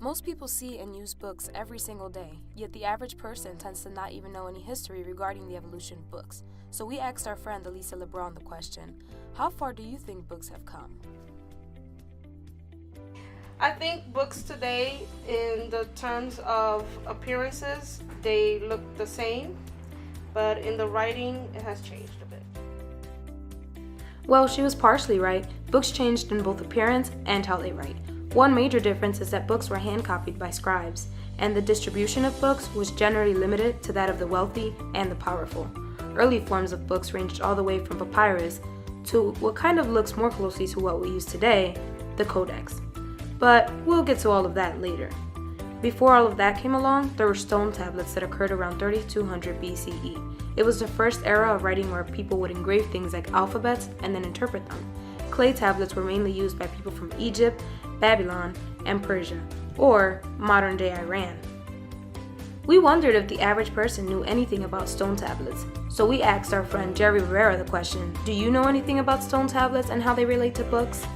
Most people see and use books every single day, yet the average person tends to not even know any history regarding the evolution of books. So we asked our friend Elisa LeBron the question, how far do you think books have come? I think books today, in the terms of appearances, they look the same, but in the writing, it has changed a bit. Well, she was partially right. Books changed in both appearance and how they write. One major difference is that books were hand-copied by scribes, and the distribution of books was generally limited to that of the wealthy and the powerful. Early forms of books ranged all the way from papyrus to what kind of looks more closely to what we use today, the codex. But we'll get to all of that later. Before all of that came along, there were stone tablets that occurred around 3200 BCE. It was the first era of writing where people would engrave things like alphabets and then interpret them. Clay tablets were mainly used by people from Egypt, Babylon, and Persia, or modern-day Iran. We wondered if the average person knew anything about stone tablets, so we asked our friend Jerry Rivera the question, do you know anything about stone tablets and how they relate to books?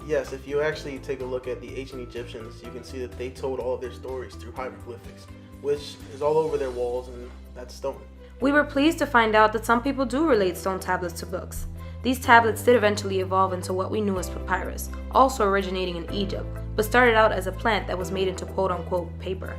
Yes, if you actually take a look at the ancient Egyptians, you can see that they told all of their stories through hieroglyphics, which is all over their walls, and that's stone. We were pleased to find out that some people do relate stone tablets to books. These tablets did eventually evolve into what we knew as papyrus, also originating in Egypt, but started out as a plant that was made into quote-unquote paper.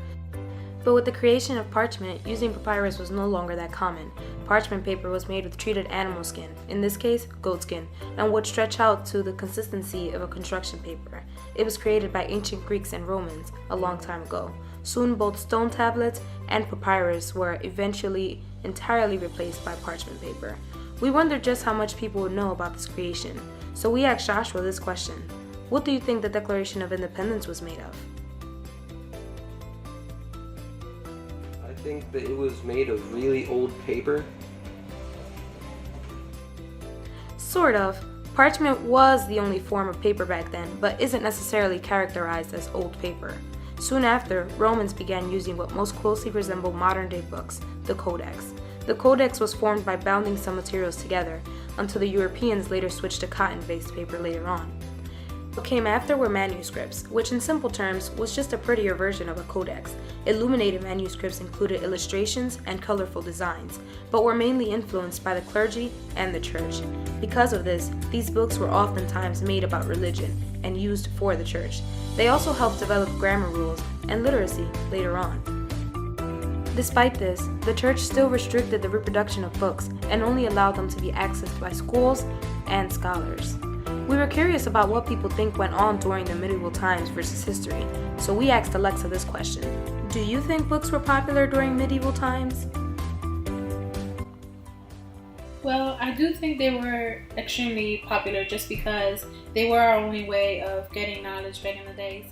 But with the creation of parchment, using papyrus was no longer that common. Parchment paper was made with treated animal skin, in this case, goat skin, and would stretch out to the consistency of a construction paper. It was created by ancient Greeks and Romans a long time ago. Soon both stone tablets and papyrus were eventually entirely replaced by parchment paper. We wondered just how much people would know about this creation, so we asked Joshua this question. What do you think the Declaration of Independence was made of? I think that it was made of really old paper. Sort of. Parchment was the only form of paper back then, but isn't necessarily characterized as old paper. Soon after, Romans began using what most closely resembled modern-day books, the codex. The codex was formed by bounding some materials together, until the Europeans later switched to cotton-based paper later on. What came after were manuscripts, which in simple terms was just a prettier version of a codex. Illuminated manuscripts included illustrations and colorful designs, but were mainly influenced by the clergy and the church. Because of this, these books were oftentimes made about religion and used for the church. They also helped develop grammar rules and literacy later on. Despite this, the church still restricted the reproduction of books and only allowed them to be accessed by schools and scholars. We were curious about what people think went on during the medieval times versus history, so we asked Alexa this question. Do you think books were popular during medieval times? Well, I do think they were extremely popular just because they were our only way of getting knowledge back in the day.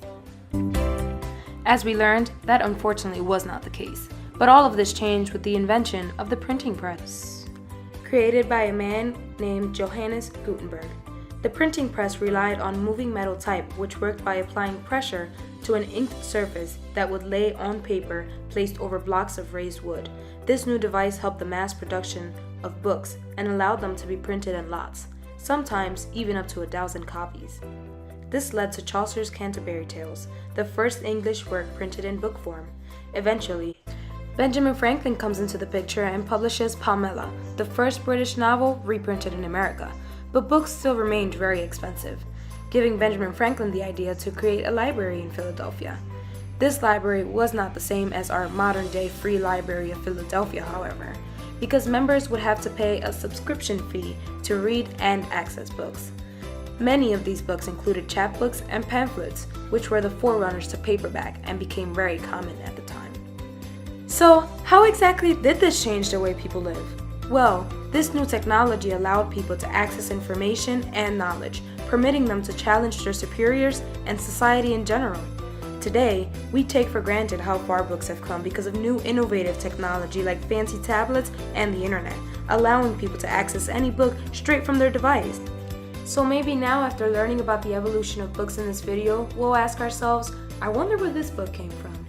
As we learned, that unfortunately was not the case. But all of this changed with the invention of the printing press, created by a man named Johannes Gutenberg. The printing press relied on moving metal type, which worked by applying pressure to an inked surface that would lay on paper placed over blocks of raised wood. This new device helped the mass production of books and allowed them to be printed in lots, sometimes even up to 1,000 copies. This led to Chaucer's Canterbury Tales, the first English work printed in book form. Eventually, Benjamin Franklin comes into the picture and publishes Pamela, the first British novel reprinted in America, but books still remained very expensive, giving Benjamin Franklin the idea to create a library in Philadelphia. This library was not the same as our modern-day Free Library of Philadelphia, however, because members would have to pay a subscription fee to read and access books. Many of these books included chapbooks and pamphlets, which were the forerunners to paperback and became very common at the time. So, how exactly did this change the way people live? Well, this new technology allowed people to access information and knowledge, permitting them to challenge their superiors and society in general. Today, we take for granted how far books have come because of new innovative technology like fancy tablets and the internet, allowing people to access any book straight from their device. So maybe now, after learning about the evolution of books in this video, we'll ask ourselves, I wonder where this book came from.